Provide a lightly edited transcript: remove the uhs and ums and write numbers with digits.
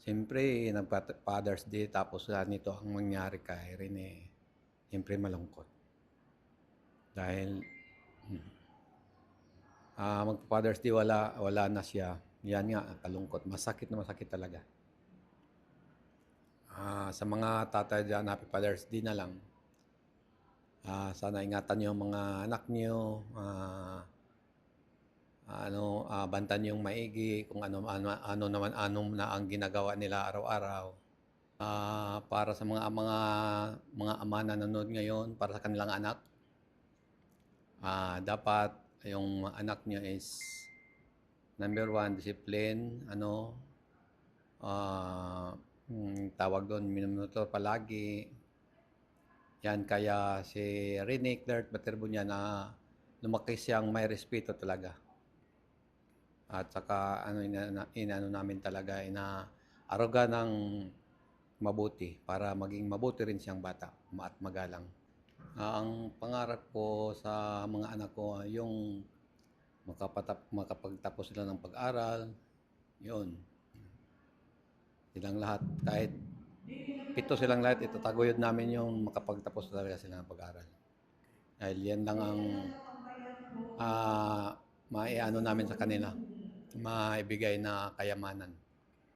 Siyempre nagfa-Father's Day tapos nito ang mangyari kay Rene, siyempre malungkot. Dahil magfa-Father's Day wala na siya. Yan nga, kalungkot. Masakit na masakit talaga. Sa mga tatay dyan, Happy Father's Day na lang. Sana ingatan niyo ang mga anak niyo. Bantan niyong maigi kung ano na ang ginagawa nila araw-araw. Para sa mga ama na nanonood ngayon, para sa kanilang anak, dapat yung anak niyo is number one, discipline, tawag doon, minuto palagi. Yan, kaya si Rene Claire Baterbunya na lumaki siyang may respeto talaga. At saka inano namin talaga, inaaruga ng mabuti para maging mabuti rin siyang bata at magalang. Ang pangarap ko sa mga anak ko yung makapagtapos sila ng pag-aral. Yun. Silang lahat, kahit 7 silang lahat, itataguyod namin yung makapagtapos talaga sila ng pag-aral. Dahil yan lang ang maiano namin sa kanila, maibigay na kayamanan.